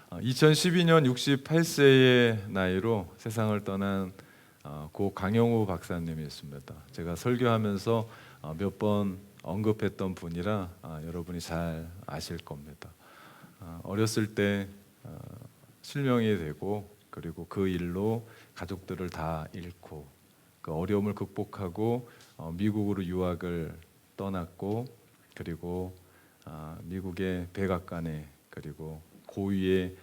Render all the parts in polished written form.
2012년 68세의 나이로 세상을 떠난 고 강영우 박사님이었습니다. 제가 설교하면서 몇 번 언급했던 분이라 여러분이 잘 아실 겁니다. 어렸을 때 실명이 되고 그리고 그 일로 가족들을 다 잃고 그 어려움을 극복하고 미국으로 유학을 떠났고 그리고 미국의 백악관에 그리고 고위의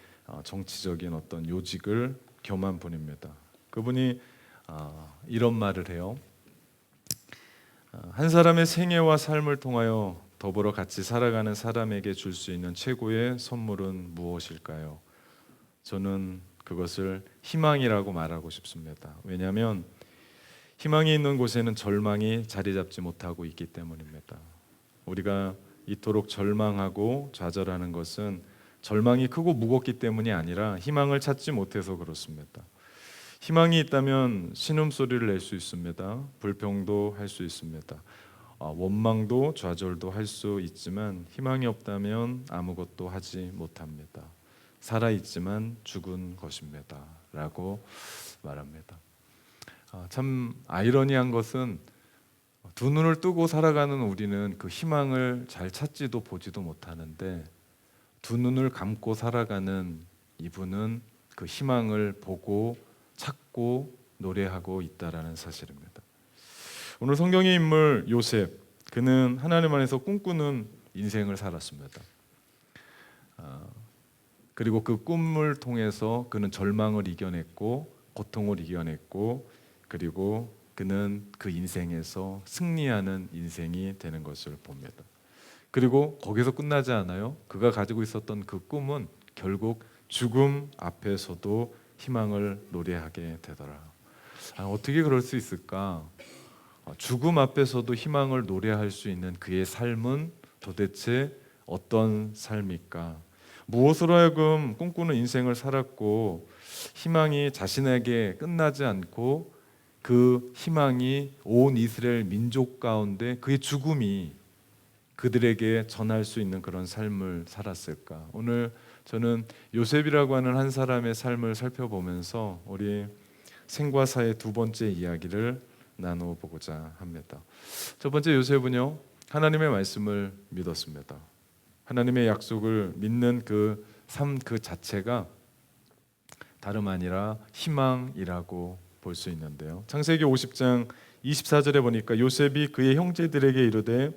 정치적인 어떤 요직을 겸한 분입니다. 그분이 이런 말을 해요. 한 사람의 생애와 삶을 통하여 더불어 같이 살아가는 사람에게 줄 수 있는 최고의 선물은 무엇일까요? 저는 그것을 희망이라고 말하고 싶습니다. 왜냐하면 희망이 있는 곳에는 절망이 자리 잡지 못하고 있기 때문입니다. 우리가 이토록 절망하고 좌절하는 것은 절망이 크고 무겁기 때문이 아니라 희망을 찾지 못해서 그렇습니다. 희망이 있다면 신음소리를 낼 수 있습니다. 불평도 할 수 있습니다. 원망도 좌절도 할 수 있지만 희망이 없다면 아무것도 하지 못합니다. 살아있지만 죽은 것입니다. 라고 말합니다. 참 아이러니한 것은 두 눈을 뜨고 살아가는 우리는 그 희망을 잘 찾지도 보지도 못하는데 두 눈을 감고 살아가는 이분은 그 희망을 보고 찾고 노래하고 있다라는 사실입니다. 오늘 성경의 인물 요셉, 그는 하나님 안에서 꿈꾸는 인생을 살았습니다. 그리고 그 꿈을 통해서 그는 절망을 이겨냈고 고통을 이겨냈고 그리고 그는 그 인생에서 승리하는 인생이 되는 것을 봅니다. 그리고 거기서 끝나지 않아요. 그가 가지고 있었던 그 꿈은 결국 죽음 앞에서도 희망을 노래하게 되더라. 어떻게 그럴 수 있을까? 죽음 앞에서도 희망을 노래할 수 있는 그의 삶은 도대체 어떤 삶일까? 무엇으로 하여금 꿈꾸는 인생을 살았고 희망이 자신에게 끝나지 않고 그 희망이 온 이스라엘 민족 가운데 그의 죽음이 그들에게 전할 수 있는 그런 삶을 살았을까? 오늘 저는 요셉이라고 하는 한 사람의 삶을 살펴보면서 우리 생과사의 두 번째 이야기를 나눠보고자 합니다. 첫 번째 요셉은요, 하나님의 말씀을 믿었습니다. 하나님의 약속을 믿는 그 삶 그 자체가 다름 아니라 희망이라고 볼 수 있는데요. 창세기 50장 24절에 보니까 요셉이 그의 형제들에게 이르되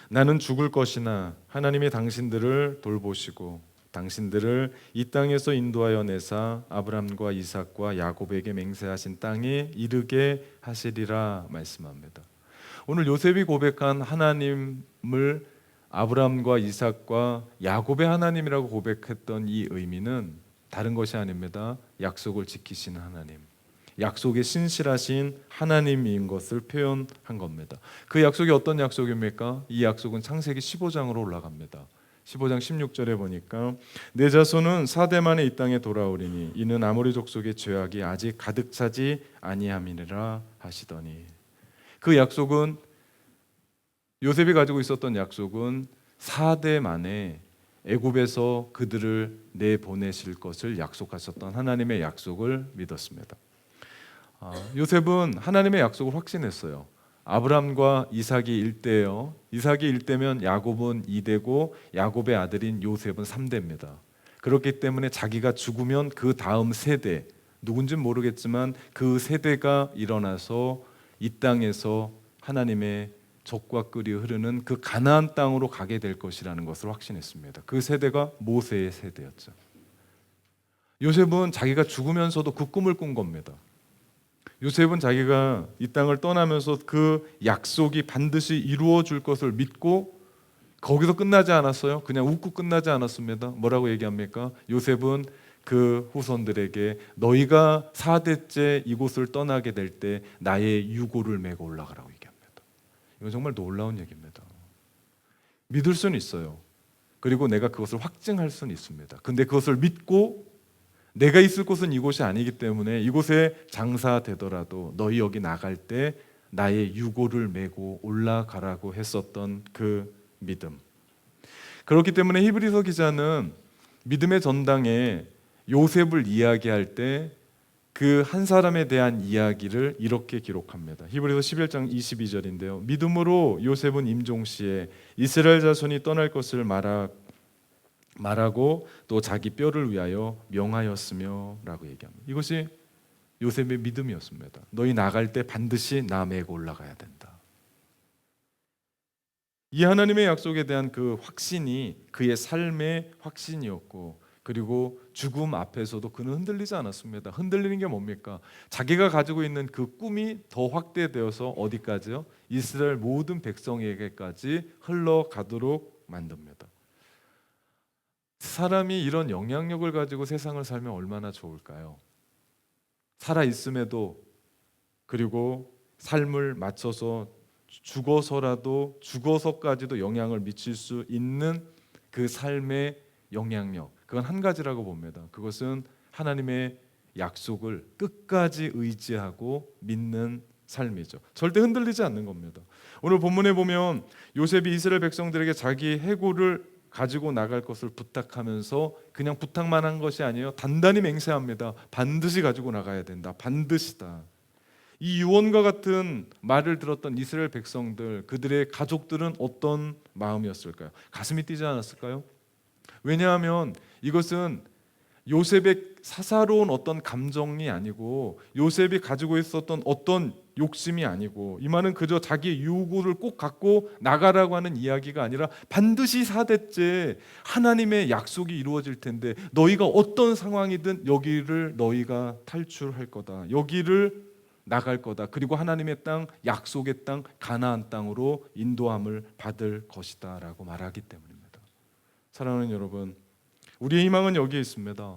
나는 죽을 것이나 하나님이 당신들을 돌보시고 당신들을 이 땅에서 인도하여 내사 아브람과 이삭과 야곱에게 맹세하신 땅에 이르게 하시리라 말씀합니다. 오늘 요셉이 고백한 하나님을 아브람과 이삭과 야곱의 하나님이라고 고백했던 이 의미는 다른 것이 아닙니다. 약속을 지키시는 하나님, 약속에 신실하신 하나님인 것을 표현한 겁니다. 그 약속이 어떤 약속입니까? 이 약속은 창세기 15장으로 올라갑니다. 15장 16절에 보니까 내 자손은 4대 만에 이 땅에 돌아오리니 이는 아모리 족속의 죄악이 아직 가득 차지 아니함이니라 하시더니, 그 약속은, 요셉이 가지고 있었던 약속은 4대 만에 애굽에서 그들을 내보내실 것을 약속하셨던 하나님의 약속을 믿었습니다. 요셉은 하나님의 약속을 확신했어요. 아브람과 이삭이 1대예요. 이삭이 1대면 야곱은 2대고 야곱의 아들인 요셉은 3대입니다. 그렇기 때문에 자기가 죽으면 그 다음 세대, 누군지는 모르겠지만 그 세대가 일어나서 이 땅에서 하나님의 젖과 꿀이 흐르는 그 가나안 땅으로 가게 될 것이라는 것을 확신했습니다. 그 세대가 모세의 세대였죠. 요셉은 자기가 죽으면서도 그 꿈을 꾼 겁니다. 요셉은 자기가 이 땅을 떠나면서 그 약속이 반드시 이루어질 것을 믿고 거기서 끝나지 않았어요. 그냥 웃고 끝나지 않았습니다. 뭐라고 얘기합니까? 요셉은 그 후손들에게 너희가 4대째 이곳을 떠나게 될 때 나의 유고를 메고 올라가라고 얘기합니다. 이건 정말 놀라운 얘기입니다. 믿을 수는 있어요. 그리고 내가 그것을 확증할 수는 있습니다. 근데 그것을 믿고 내가 있을 곳은 이곳이 아니기 때문에 이곳에 장사되더라도 너희 여기 나갈 때 나의 유고를 메고 올라가라고 했었던 그 믿음. 그렇기 때문에 히브리서 기자는 믿음의 전당에 요셉을 이야기할 때 그 한 사람에 대한 이야기를 이렇게 기록합니다. 히브리서 11장 22절인데요. 믿음으로 요셉은 임종시에 이스라엘 자손이 떠날 것을 말하고 또 자기 뼈를 위하여 명하였으며 라고 얘기합니다. 이것이 요셉의 믿음이었습니다. 너희 나갈 때 반드시 나 메고 올라가야 된다. 이 하나님의 약속에 대한 그 확신이 그의 삶의 확신이었고, 그리고 죽음 앞에서도 그는 흔들리지 않았습니다. 흔들리는 게 뭡니까? 자기가 가지고 있는 그 꿈이 더 확대되어서 어디까지요? 이스라엘 모든 백성에게까지 흘러가도록 만듭니다. 사람이 이런 영향력을 가지고 세상을 살면 얼마나 좋을까요? 살아 있음에도, 그리고 삶을 맞춰서 죽어서까지도 영향을 미칠 수 있는 그 삶의 영향력, 그건 한 가지라고 봅니다. 그것은 하나님의 약속을 끝까지 의지하고 믿는 삶이죠. 절대 흔들리지 않는 겁니다. 오늘 본문에 보면 요셉이 이스라엘 백성들에게 자기 해골을 가지고 나갈 것을 부탁하면서 그냥 부탁만 한 것이 아니에요. 단단히 맹세합니다. 반드시 가지고 나가야 된다. 반드시다. 이 유언과 같은 말을 들었던 이스라엘 백성들, 그들의 가족들은 어떤 마음이었을까요? 가슴이 뛰지 않았을까요? 왜냐하면 이것은 요셉의 사사로운 어떤 감정이 아니고, 요셉이 가지고 있었던 어떤 욕심이 아니고, 이 말은 그저 자기 유고를 꼭 갖고 나가라고 하는 이야기가 아니라 반드시 4대째 하나님의 약속이 이루어질 텐데 너희가 어떤 상황이든 여기를 너희가 탈출할 거다. 여기를 나갈 거다. 그리고 하나님의 땅, 약속의 땅, 가나안 땅으로 인도함을 받을 것이다 라고 말하기 때문입니다. 사랑하는 여러분, 우리의 희망은 여기에 있습니다.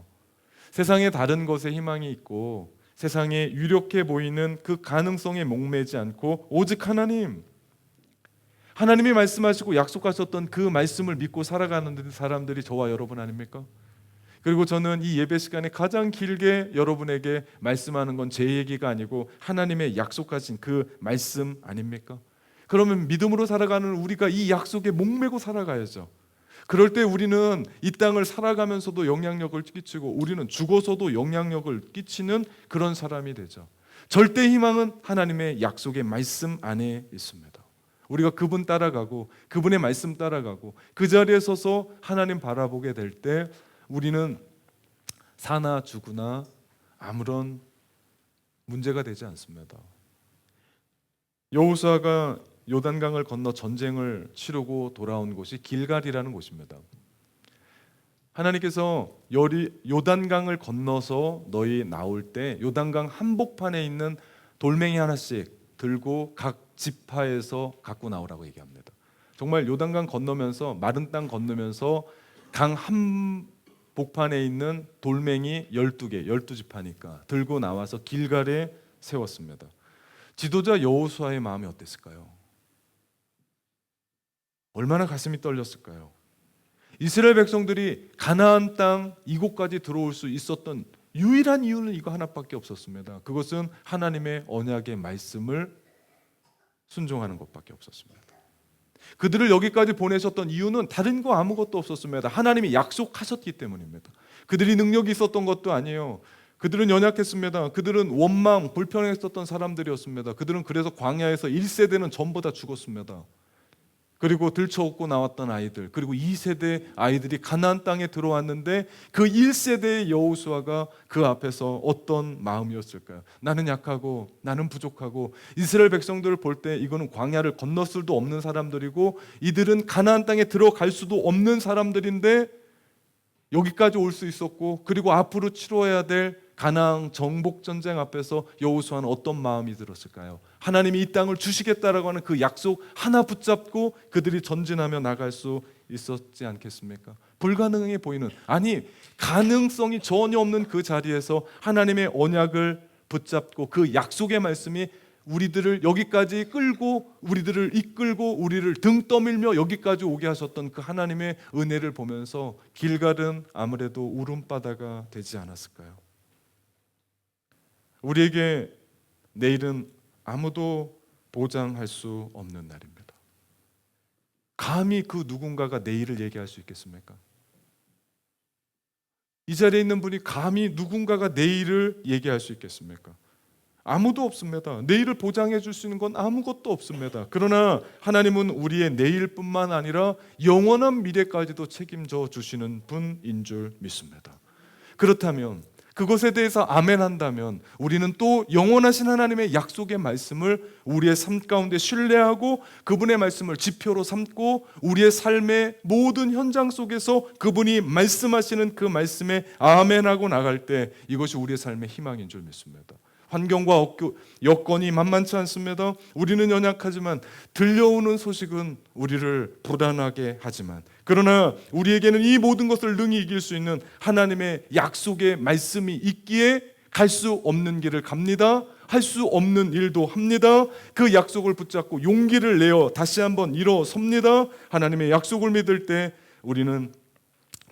세상에 다른 것에 희망이 있고 세상에 유력해 보이는 그 가능성에 목매지 않고 오직 하나님이 말씀하시고 약속하셨던 그 말씀을 믿고 살아가는 사람들이 저와 여러분 아닙니까? 그리고 저는 이 예배 시간에 가장 길게 여러분에게 말씀하는 건 제 얘기가 아니고 하나님의 약속하신 그 말씀 아닙니까? 그러면 믿음으로 살아가는 우리가 이 약속에 목매고 살아가야죠. 그럴 때 우리는 이 땅을 살아가면서도 영향력을 끼치고 우리는 죽어서도 영향력을 끼치는 그런 사람이 되죠. 절대 희망은 하나님의 약속의 말씀 안에 있습니다. 우리가 그분 따라가고 그분의 말씀 따라가고 그 자리에 서서 하나님 바라보게 될 때 우리는 사나 죽으나 아무런 문제가 되지 않습니다. 여호수아가 요단강을 건너 전쟁을 치르고 돌아온 곳이 길갈이라는 곳입니다. 하나님께서 요단강을 건너서 너희 나올 때 요단강 한복판에 있는 돌멩이 하나씩 들고 각 지파에서 갖고 나오라고 얘기합니다. 정말 요단강 건너면서 마른 땅 건너면서 강 한복판에 있는 돌멩이 12개, 12지파니까 들고 나와서 길갈에 세웠습니다. 지도자 여호수아의 마음이 어땠을까요? 얼마나 가슴이 떨렸을까요? 이스라엘 백성들이 가나안 땅 이곳까지 들어올 수 있었던 유일한 이유는 이거 하나밖에 없었습니다. 그것은 하나님의 언약의 말씀을 순종하는 것밖에 없었습니다. 그들을 여기까지 보내셨던 이유는 다른 거 아무것도 없었습니다. 하나님이 약속하셨기 때문입니다. 그들이 능력이 있었던 것도 아니에요. 그들은 연약했습니다. 그들은 원망, 불평했었던 사람들이었습니다. 그들은 그래서 광야에서 1세대는 전부 다 죽었습니다. 그리고 들쳐업고 나왔던 아이들, 그리고 2세대 아이들이 가나안 땅에 들어왔는데 그 1세대의 여호수아가 그 앞에서 어떤 마음이었을까요? 나는 약하고 나는 부족하고 이스라엘 백성들을 볼 때 이거는 광야를 건널 수도 없는 사람들이고 이들은 가나안 땅에 들어갈 수도 없는 사람들인데 여기까지 올 수 있었고 그리고 앞으로 치러야 될 가나안 정복 전쟁 앞에서 여호수아는 어떤 마음이 들었을까요? 하나님이 이 땅을 주시겠다라고 하는 그 약속 하나 붙잡고 그들이 전진하며 나갈 수 있었지 않겠습니까? 불가능해 보이는, 아니 가능성이 전혀 없는 그 자리에서 하나님의 언약을 붙잡고 그 약속의 말씀이 우리들을 여기까지 끌고 우리들을 이끌고 우리를 등 떠밀며 여기까지 오게 하셨던 그 하나님의 은혜를 보면서 길갈은 아무래도 울음바다가 되지 않았을까요? 우리에게 내일은 아무도 보장할 수 없는 날입니다. 감히 그 누군가가 내일을 얘기할 수 있겠습니까? 이 자리에 있는 분이 감히 누군가가 내일을 얘기할 수 있겠습니까? 아무도 없습니다. 내일을 보장해 줄 수 있는 건 아무것도 없습니다. 그러나 하나님은 우리의 내일뿐만 아니라 영원한 미래까지도 책임져 주시는 분인 줄 믿습니다. 그렇다면 그것에 대해서 아멘 한다면 우리는 또 영원하신 하나님의 약속의 말씀을 우리의 삶 가운데 신뢰하고 그분의 말씀을 지표로 삼고 우리의 삶의 모든 현장 속에서 그분이 말씀하시는 그 말씀에 아멘하고 나갈 때 이것이 우리의 삶의 희망인 줄 믿습니다. 환경과 여건이 만만치 않습니다. 우리는 연약하지만 들려오는 소식은 우리를 불안하게 하지만 그러나 우리에게는 이 모든 것을 능히 이길 수 있는 하나님의 약속의 말씀이 있기에 갈 수 없는 길을 갑니다. 할 수 없는 일도 합니다. 그 약속을 붙잡고 용기를 내어 다시 한번 일어섭니다. 하나님의 약속을 믿을 때 우리는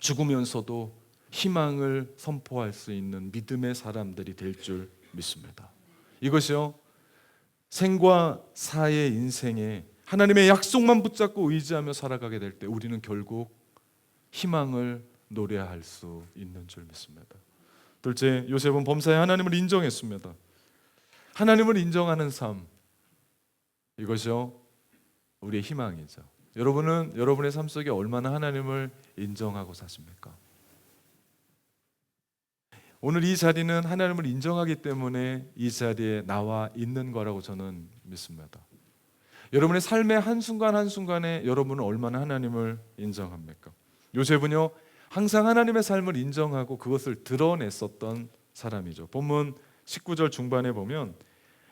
죽으면서도 희망을 선포할 수 있는 믿음의 사람들이 될 줄 믿습니다. 이것이요 생과 사의 인생에 하나님의 약속만 붙잡고 의지하며 살아가게 될 때 우리는 결국 희망을 노래할 수 있는 줄 믿습니다. 둘째, 요셉은 범사에 하나님을 인정했습니다. 하나님을 인정하는 삶, 이것이요 우리의 희망이죠. 여러분은 여러분의 삶 속에 얼마나 하나님을 인정하고 사십니까? 오늘 이 자리는 하나님을 인정하기 때문에 이 자리에 나와 있는 거라고 저는 믿습니다. 여러분의 삶의 한순간 한순간에 여러분은 얼마나 하나님을 인정합니까? 요셉은요 항상 하나님의 삶을 인정하고 그것을 드러냈었던 사람이죠. 본문 19절 중반에 보면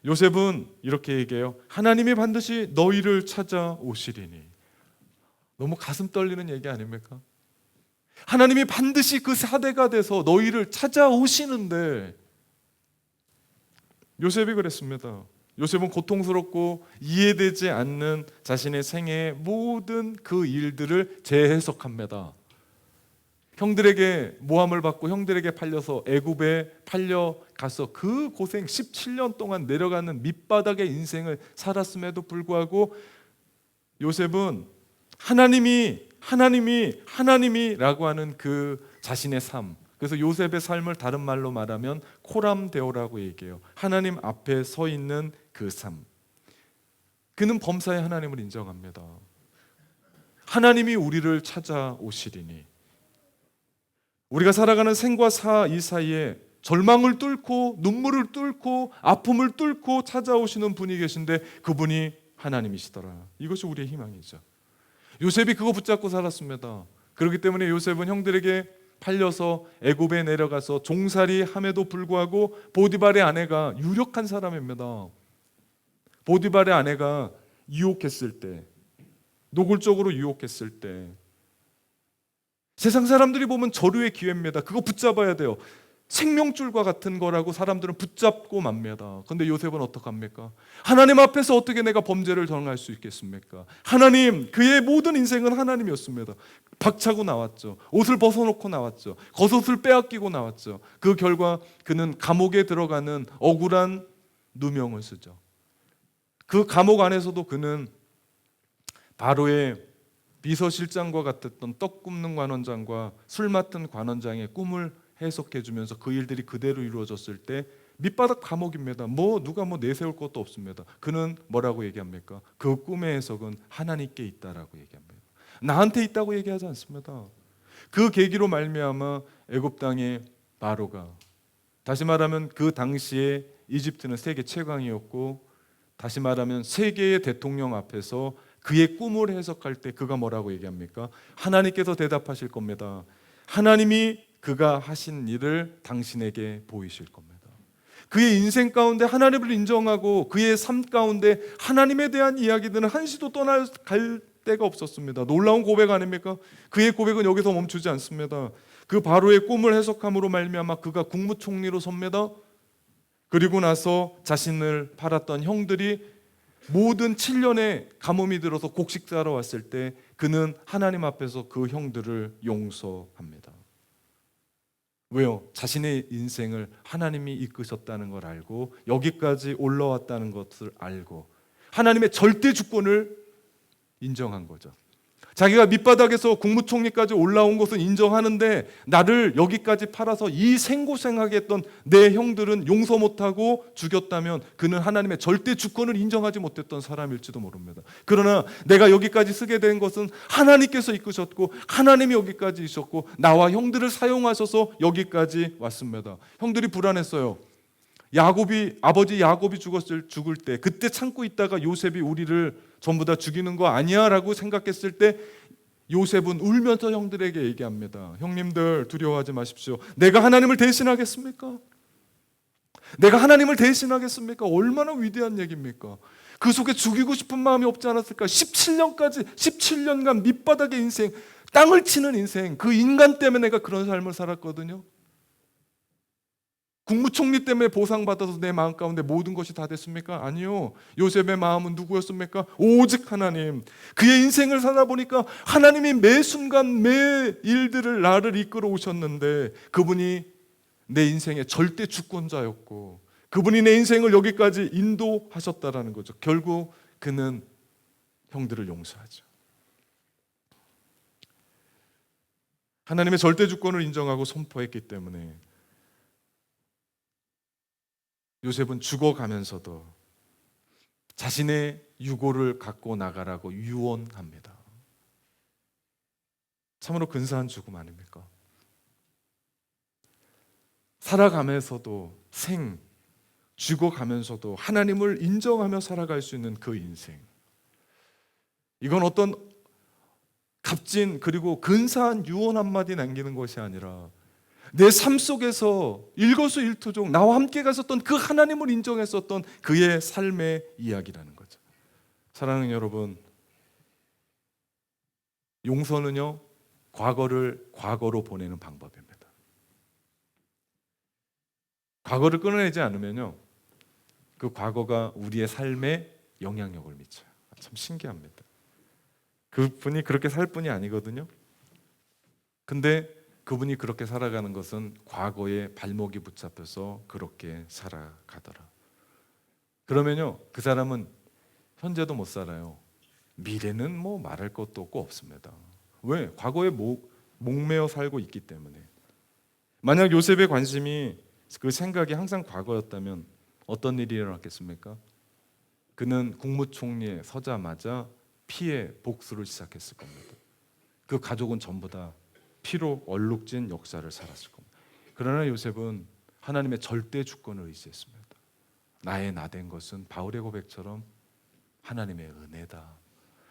요셉은 이렇게 얘기해요. 하나님이 반드시 너희를 찾아오시리니. 너무 가슴 떨리는 얘기 아닙니까? 하나님이 반드시 그 사대가 돼서 너희를 찾아오시는데 요셉이 그랬습니다. 요셉은 고통스럽고 이해되지 않는 자신의 생애의 모든 그 일들을 재해석합니다. 형들에게 모함을 받고 형들에게 팔려서 애굽에 팔려가서 그 고생 17년 동안 내려가는 밑바닥의 인생을 살았음에도 불구하고 요셉은 하나님이라고 하는 그 자신의 삶, 그래서 요셉의 삶을 다른 말로 말하면 코람데오라고 얘기해요. 하나님 앞에 서 있는 그 삶. 그는 범사에 하나님을 인정합니다. 하나님이 우리를 찾아오시리니. 우리가 살아가는 생과 사 이 사이에 절망을 뚫고 눈물을 뚫고 아픔을 뚫고 찾아오시는 분이 계신데 그분이 하나님이시더라. 이것이 우리의 희망이죠. 요셉이 그거 붙잡고 살았습니다. 그렇기 때문에 요셉은 형들에게 팔려서 애굽에 내려가서 종살이 함에도 불구하고 보디발의 아내가 유력한 사람입니다. 보디발의 아내가 유혹했을 때, 노골적으로 유혹했을 때 세상 사람들이 보면 저류의 기회입니다. 그거 붙잡아야 돼요. 생명줄과 같은 거라고 사람들은 붙잡고 맙니다. 그런데 요셉은 어떡합니까? 하나님 앞에서 어떻게 내가 범죄를 정할 수 있겠습니까? 하나님, 그의 모든 인생은 하나님이었습니다. 박차고 나왔죠. 옷을 벗어놓고 나왔죠. 겉옷을 빼앗기고 나왔죠. 그 결과 그는 감옥에 들어가는 억울한 누명을 쓰죠. 그 감옥 안에서도 그는 바로의 비서실장과 같았던 떡 굽는 관원장과 술 맡은 관원장의 꿈을 해석해 주면서 그 일들이 그대로 이루어졌을 때 밑바닥 감옥입니다. 누가 내세울 것도 없습니다. 그는 뭐라고 얘기합니까? 그 꿈의 해석은 하나님께 있다라고 얘기합니다. 나한테 있다고 얘기하지 않습니다. 그 계기로 말미암아 애굽 땅의 바로가, 다시 말하면 그 당시에 이집트는 세계 최강이었고, 다시 말하면 세계의 대통령 앞에서 그의 꿈을 해석할 때 그가 뭐라고 얘기합니까? 하나님께서 대답하실 겁니다. 하나님이 그가 하신 일을 당신에게 보이실 겁니다. 그의 인생 가운데 하나님을 인정하고 그의 삶 가운데 하나님에 대한 이야기들은 한시도 떠날 데가 없었습니다. 놀라운 고백 아닙니까? 그의 고백은 여기서 멈추지 않습니다. 그 바로의 꿈을 해석함으로 말미암아 그가 국무총리로 섭니다. 그리고 나서 자신을 팔았던 형들이 모든 7년의 가뭄이 들어서 곡식사러 왔을 때 그는 하나님 앞에서 그 형들을 용서합니다. 왜요? 자신의 인생을 하나님이 이끄셨다는 걸 알고 여기까지 올라왔다는 것을 알고 하나님의 절대 주권을 인정한 거죠. 자기가 밑바닥에서 국무총리까지 올라온 것은 인정하는데 나를 여기까지 팔아서 이 생고생하게 했던 내 형들은 용서 못하고 죽였다면 그는 하나님의 절대 주권을 인정하지 못했던 사람일지도 모릅니다. 그러나 내가 여기까지 쓰게 된 것은 하나님께서 이끄셨고 하나님이 여기까지 있었고 나와 형들을 사용하셔서 여기까지 왔습니다. 형들이 불안했어요. 아버지 야곱이 죽을 때 그때 참고 있다가 요셉이 우리를 전부 다 죽이는 거 아니야? 라고 생각했을 때 요셉은 울면서 형들에게 얘기합니다. 형님들 두려워하지 마십시오. 내가 하나님을 대신하겠습니까? 내가 하나님을 대신하겠습니까? 얼마나 위대한 얘기입니까? 그 속에 죽이고 싶은 마음이 없지 않았을까? 17년간 밑바닥의 인생, 땅을 치는 인생, 그 인간 때문에 내가 그런 삶을 살았거든요. 국무총리 때문에 보상받아서 내 마음 가운데 모든 것이 다 됐습니까? 아니요. 요셉의 마음은 누구였습니까? 오직 하나님. 그의 인생을 살아보니까 하나님이 매 순간 매 일들을 나를 이끌어 오셨는데 그분이 내 인생의 절대 주권자였고 그분이 내 인생을 여기까지 인도하셨다라는 거죠. 결국 그는 형들을 용서하죠. 하나님의 절대 주권을 인정하고 선포했기 때문에 요셉은 죽어가면서도 자신의 유고를 갖고 나가라고 유언합니다. 참으로 근사한 죽음 아닙니까? 살아가면서도 죽어가면서도 하나님을 인정하며 살아갈 수 있는 그 인생. 이건 어떤 값진 그리고 근사한 유언 한마디 남기는 것이 아니라 내 삶 속에서 일거수일투족 나와 함께 갔었던 그 하나님을 인정했었던 그의 삶의 이야기라는 거죠. 사랑하는 여러분, 용서는요 과거를 과거로 보내는 방법입니다. 과거를 끊어내지 않으면요 그 과거가 우리의 삶에 영향력을 미쳐요. 참 신기합니다. 그분이 그렇게 살 뿐이 아니거든요. 근데 그분이 그렇게 살아가는 것은 과거에 발목이 붙잡혀서 그렇게 살아가더라. 그러면요 그 사람은 현재도 못 살아요. 미래는 뭐 말할 것도 없고 없습니다. 왜? 과거에 목매어 살고 있기 때문에. 만약 요셉의 관심이 그 생각이 항상 과거였다면 어떤 일이 일어났겠습니까? 그는 국무총리에 서자마자 피해 복수를 시작했을 겁니다. 그 가족은 전부 다 피로 얼룩진 역사를 살았을 겁니다. 그러나 요셉은 하나님의 절대 주권을 의지했습니다. 나의 나된 것은 바울의 고백처럼 하나님의 은혜다.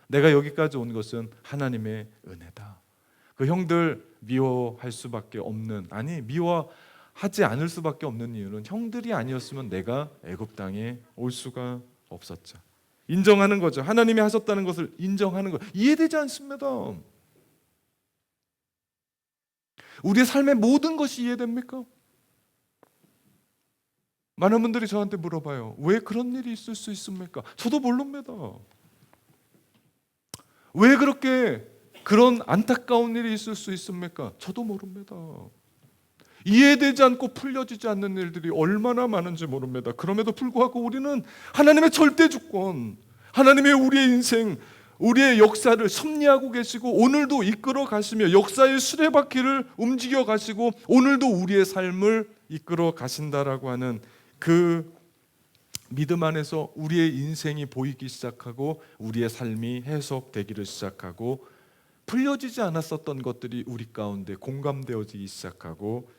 내가 여기까지 온 것은 하나님의 은혜다. 그 형들 미워할 수밖에 없는, 아니 미워하지 않을 수밖에 없는 이유는 형들이 아니었으면 내가 애굽 땅에 올 수가 없었죠. 인정하는 거죠. 하나님이 하셨다는 것을 인정하는 것. 이해되지 않습니다. 우리의 삶의 모든 것이 이해됩니까? 많은 분들이 저한테 물어봐요. 왜 그런 일이 있을 수 있습니까? 저도 모릅니다. 왜 그렇게 그런 안타까운 일이 있을 수 있습니까? 저도 모릅니다. 이해되지 않고 풀려지지 않는 일들이 얼마나 많은지 모릅니다. 그럼에도 불구하고 우리는 하나님의 절대 주권, 하나님의 우리의 인생, 우리의 역사를 섭리하고 계시고 오늘도 이끌어 가시며 역사의 수레바퀴를 움직여 가시고 오늘도 우리의 삶을 이끌어 가신다라고 하는 그 믿음 안에서 우리의 인생이 보이기 시작하고 우리의 삶이 해석되기를 시작하고 풀려지지 않았었던 것들이 우리 가운데 공감되어지기 시작하고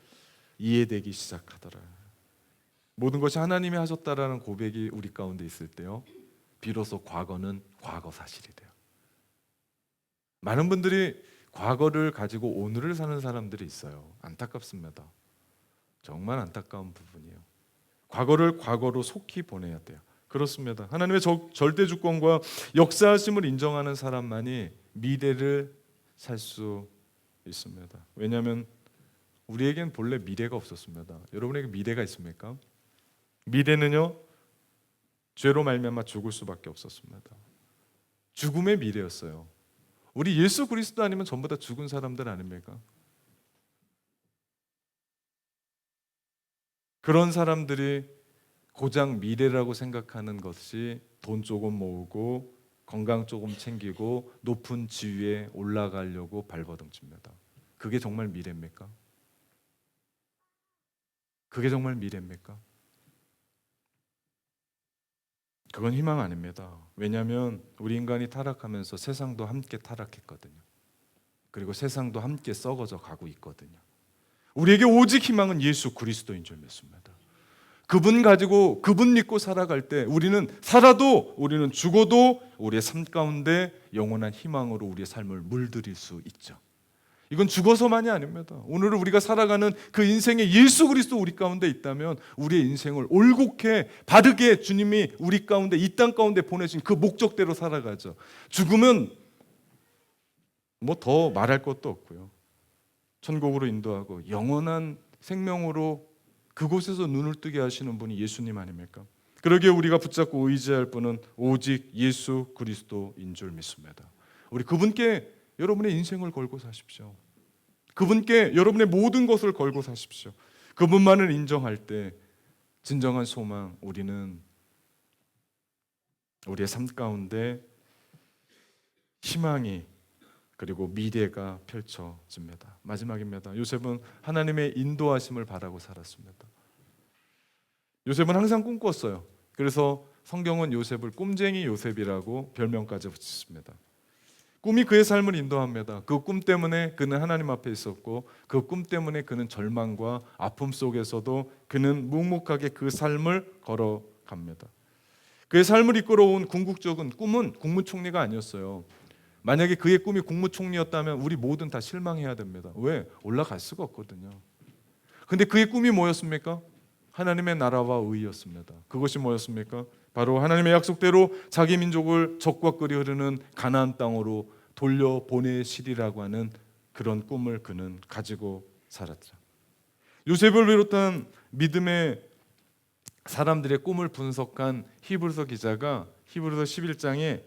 이해되기 시작하더라. 모든 것이 하나님이 하셨다라는 고백이 우리 가운데 있을 때요 비로소 과거는 과거 사실이 돼요. 많은 분들이 과거를 가지고 오늘을 사는 사람들이 있어요. 안타깝습니다. 정말 안타까운 부분이에요. 과거를 과거로 속히 보내야 돼요. 그렇습니다. 하나님의 절대 주권과 역사하심을 인정하는 사람만이 미래를 살 수 있습니다. 왜냐하면 우리에겐 본래 미래가 없었습니다. 여러분에게 미래가 있습니까? 미래는요 죄로 말미암아 죽을 수밖에 없었습니다. 죽음의 미래였어요. 우리 예수 그리스도 아니면 전부 다 죽은 사람들 아닙니까? 그런 사람들이 고작 미래라고 생각하는 것이 돈 조금 모으고 건강 조금 챙기고 높은 지위에 올라가려고 발버둥칩니다. 그게 정말 미래입니까? 그게 정말 미래입니까? 그건 희망 아닙니다. 왜냐하면 우리 인간이 타락하면서 세상도 함께 타락했거든요. 그리고 세상도 함께 썩어져 가고 있거든요. 우리에게 오직 희망은 예수 그리스도인 줄 믿습니다. 그분 가지고 그분 믿고 살아갈 때 우리는 살아도 우리는 죽어도 우리의 삶 가운데 영원한 희망으로 우리의 삶을 물들일 수 있죠. 이건 죽어서만이 아닙니다. 오늘 우리가 살아가는 그 인생에 예수 그리스도 우리 가운데 있다면 우리의 인생을 올곧게 바르게 주님이 우리 가운데 이 땅 가운데 보내신 그 목적대로 살아가죠. 죽으면 뭐 더 말할 것도 없고요. 천국으로 인도하고 영원한 생명으로 그곳에서 눈을 뜨게 하시는 분이 예수님 아닙니까? 그러기에 우리가 붙잡고 의지할 분은 오직 예수 그리스도인 줄 믿습니다. 우리 그분께 여러분의 인생을 걸고 사십시오. 그분께 여러분의 모든 것을 걸고 사십시오. 그분만을 인정할 때 진정한 소망, 우리는 우리의 삶 가운데 희망이 그리고 미래가 펼쳐집니다. 마지막입니다. 요셉은 하나님의 인도하심을 바라고 살았습니다. 요셉은 항상 꿈꿨어요. 그래서 성경은 요셉을 꿈쟁이 요셉이라고 별명까지 붙였습니다. 꿈이 그의 삶을 인도합니다. 그 꿈 때문에 그는 하나님 앞에 있었고 그 꿈 때문에 그는 절망과 아픔 속에서도 그는 묵묵하게 그 삶을 걸어갑니다. 그의 삶을 이끌어온 궁극적인 꿈은 국무총리가 아니었어요. 만약에 그의 꿈이 국무총리였다면 우리 모든 다 실망해야 됩니다. 왜? 올라갈 수가 없거든요. 근데 그의 꿈이 뭐였습니까? 하나님의 나라와 의였습니다. 그것이 뭐였습니까? 바로 하나님의 약속대로 자기 민족을 적과 꿀이 흐르는 가나안 땅으로 돌려보내시리라고 하는 그런 꿈을 그는 가지고 살았죠. 요셉을 비롯한 믿음의 사람들의 꿈을 분석한 히브리서 기자가 히브리서 11장에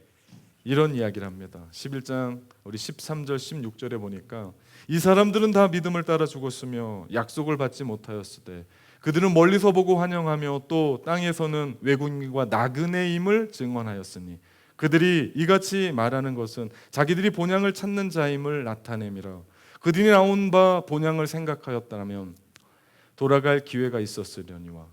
이런 이야기를 합니다. 11장 우리 13절 16절에 보니까 이 사람들은 다 믿음을 따라 죽었으며 약속을 받지 못하였으되 그들은 멀리서 보고 환영하며 또 땅에서는 외국인과 나그네임을 증언하였으니 그들이 이같이 말하는 것은 자기들이 본향을 찾는 자임을 나타냄이라. 그들이 나온 바 본향을 생각하였다면 돌아갈 기회가 있었으려니와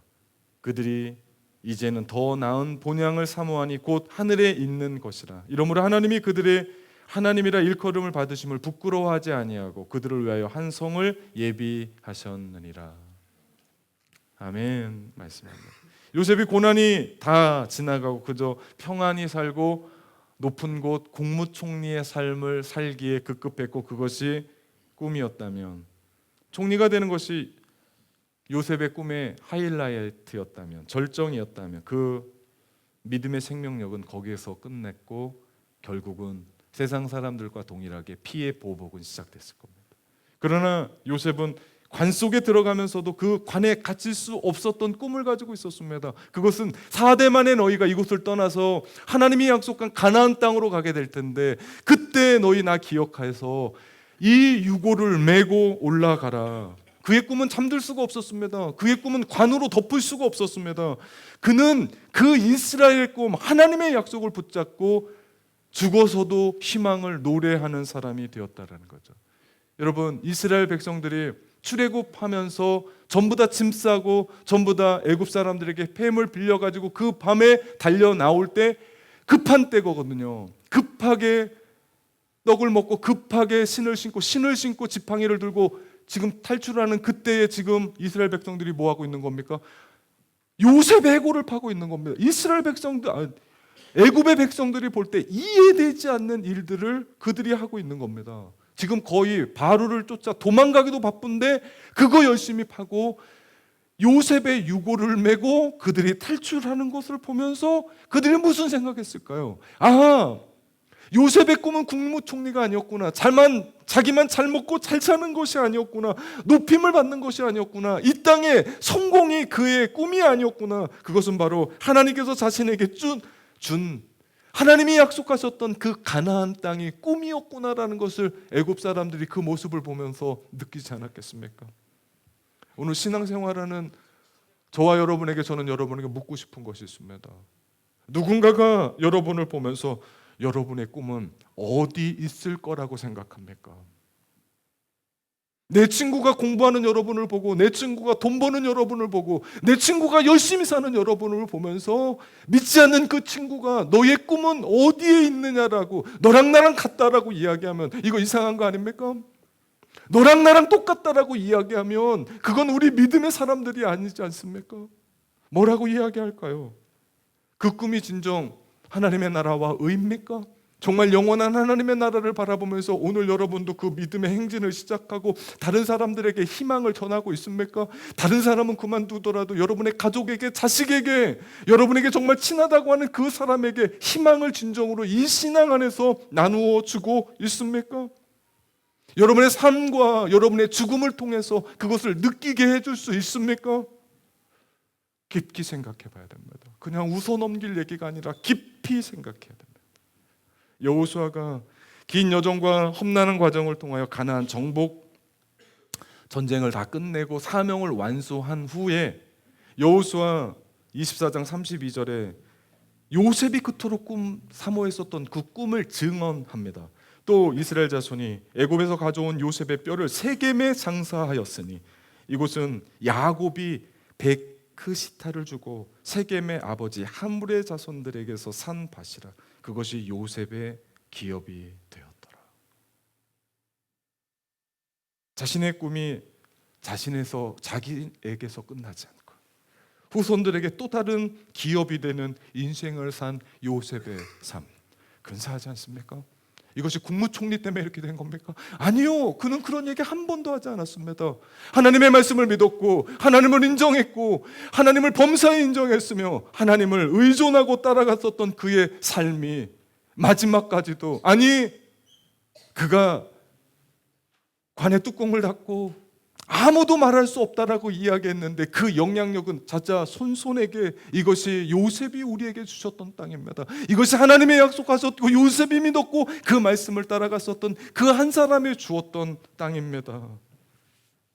그들이 이제는 더 나은 본향을 사모하니 곧 하늘에 있는 것이라. 이러므로 하나님이 그들의 하나님이라 일컬음을 받으심을 부끄러워하지 아니하고 그들을 위하여 한 성을 예비하셨느니라. 아멘. 말씀입니다. 요셉이 고난이 다 지나가고 그저 평안히 살고 높은 곳 국무총리의 삶을 살기에 급급했고 그것이 꿈이었다면, 총리가 되는 것이 요셉의 꿈의 하이라이트였다면, 절정이었다면 그 믿음의 생명력은 거기에서 끝냈고 결국은 세상 사람들과 동일하게 피해 보복은 시작됐을 겁니다. 그러나 요셉은 관 속에 들어가면서도 그 관에 갇힐 수 없었던 꿈을 가지고 있었습니다. 그것은 4대 만에 너희가 이곳을 떠나서 하나님이 약속한 가나안 땅으로 가게 될 텐데 그때 너희 나 기억해서 이 유고를 메고 올라가라. 그의 꿈은 잠들 수가 없었습니다. 그의 꿈은 관으로 덮을 수가 없었습니다. 그는 그 이스라엘 꿈, 하나님의 약속을 붙잡고 죽어서도 희망을 노래하는 사람이 되었다라는 거죠. 여러분, 이스라엘 백성들이 출애굽하면서 전부 다 짐 싸고 전부 다 애굽 사람들에게 폐물 빌려가지고 그 밤에 달려 나올 때 급한 때거든요. 급하게 떡을 먹고 급하게 신을 신고 지팡이를 들고 지금 탈출하는 그때에 지금 이스라엘 백성들이 뭐 하고 있는 겁니까? 요셉의 해골을 파고 있는 겁니다. 이스라엘 백성들, 애굽의 백성들이 볼 때 이해되지 않는 일들을 그들이 하고 있는 겁니다. 지금 거의 바로를 쫓아 도망가기도 바쁜데 그거 열심히 파고 요셉의 유고를 메고 그들이 탈출하는 것을 보면서 그들이 무슨 생각했을까요? 아, 요셉의 꿈은 국무총리가 아니었구나. 자기만 잘 먹고 잘 사는 것이 아니었구나. 높임을 받는 것이 아니었구나. 이 땅의 성공이 그의 꿈이 아니었구나. 그것은 바로 하나님께서 자신에게 준 하나님이 약속하셨던 그 가나안 땅이 꿈이었구나라는 것을 애굽 사람들이 그 모습을 보면서 느끼지 않았겠습니까? 오늘 신앙생활하는 저와 여러분에게 저는 여러분에게 묻고 싶은 것이 있습니다. 누군가가 여러분을 보면서 여러분의 꿈은 어디 있을 거라고 생각합니까? 내 친구가 공부하는 여러분을 보고, 내 친구가 돈 버는 여러분을 보고, 내 친구가 열심히 사는 여러분을 보면서 믿지 않는 그 친구가 너의 꿈은 어디에 있느냐라고, 너랑 나랑 같다라고 이야기하면 이거 이상한 거 아닙니까? 너랑 나랑 똑같다라고 이야기하면 그건 우리 믿음의 사람들이 아니지 않습니까? 뭐라고 이야기할까요? 그 꿈이 진정 하나님의 나라와 의입니까? 정말 영원한 하나님의 나라를 바라보면서 오늘 여러분도 그 믿음의 행진을 시작하고 다른 사람들에게 희망을 전하고 있습니까? 다른 사람은 그만두더라도 여러분의 가족에게, 자식에게, 여러분에게 정말 친하다고 하는 그 사람에게 희망을 진정으로 이 신앙 안에서 나누어 주고 있습니까? 여러분의 삶과 여러분의 죽음을 통해서 그것을 느끼게 해줄 수 있습니까? 깊게 생각해 봐야 됩니다. 그냥 웃어 넘길 얘기가 아니라 깊이 생각해야 됩니다. 여호수아가 긴 여정과 험난한 과정을 통하여 가나안 정복 전쟁을 다 끝내고 사명을 완수한 후에 여호수아 24장 32절에 요셉이 그토록 사모했었던 그 꿈을 증언합니다. 또 이스라엘 자손이 애굽에서 가져온 요셉의 뼈를 세겜에 장사하였으니, 이곳은 야곱이 베크시타를 주고 세겜의 아버지 함물의 자손들에게서 산 밭이라. 그것이 요셉의 기업이 되었더라. 자신의 꿈이 자기에게서 끝나지 않고 후손들에게 또 다른 기업이 되는 인생을 산 요셉의 삶, 근사하지 않습니까? 이것이 국무총리 때문에 이렇게 된 겁니까? 아니요, 그는 그런 얘기 한 번도 하지 않았습니다. 하나님의 말씀을 믿었고, 하나님을 인정했고, 하나님을 범사에 인정했으며 하나님을 의존하고 따라갔었던 그의 삶이 마지막까지도, 아니 그가 관의 뚜껑을 닫고 아무도 말할 수 없다라고 이야기했는데 그 영향력은 자자 손손에게, 이것이 요셉이 우리에게 주셨던 땅입니다. 이것이 하나님의 약속하셨고 요셉이 믿었고 그 말씀을 따라갔었던 그 한 사람이 주었던 땅입니다.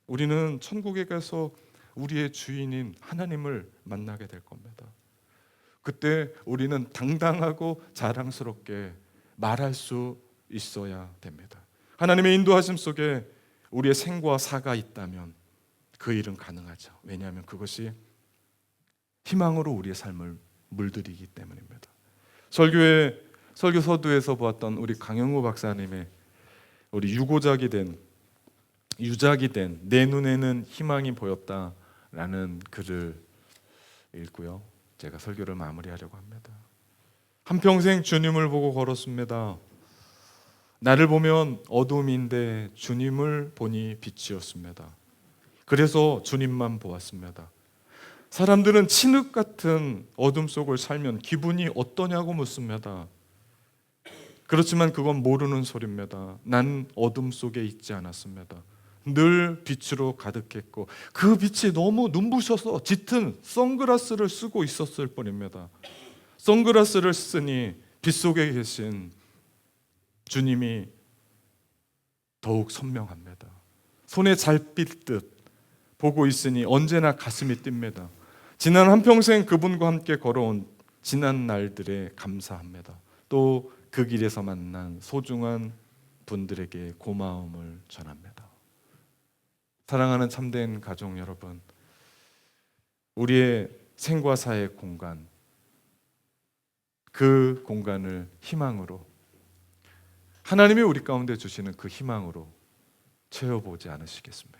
우리는 천국에 가서 우리의 주인인 하나님을 만나게 될 겁니다. 그때 우리는 당당하고 자랑스럽게 말할 수 있어야 됩니다. 하나님의 인도하심 속에 우리의 생과 사가 있다면 그 일은 가능하죠. 왜냐하면 그것이 희망으로 우리의 삶을 물들이기 때문입니다. 설교 서두에서 보았던 우리 강영우 박사님의 우리 유작이 된 내 눈에는 희망이 보였다라는 글을 읽고요, 제가 설교를 마무리하려고 합니다. 한평생 주님을 보고 걸었습니다. 나를 보면 어둠인데 주님을 보니 빛이었습니다. 그래서 주님만 보았습니다. 사람들은 진흙 같은 어둠 속을 살면 기분이 어떠냐고 묻습니다. 그렇지만 그건 모르는 소리입니다. 난 어둠 속에 있지 않았습니다. 늘 빛으로 가득했고 그 빛이 너무 눈부셔서 짙은 선글라스를 쓰고 있었을 뿐입니다. 선글라스를 쓰니 빛 속에 계신 주님이 더욱 선명합니다. 손에 잘 삘듯 보고 있으니 언제나 가슴이 뜁니다. 지난 한평생 그분과 함께 걸어온 지난 날들에 감사합니다. 또 그 길에서 만난 소중한 분들에게 고마움을 전합니다. 사랑하는 참된 가족 여러분, 우리의 생과 사의 공간, 그 공간을 희망으로, 하나님이 우리 가운데 주시는 그 희망으로 채워보지 않으시겠습니까?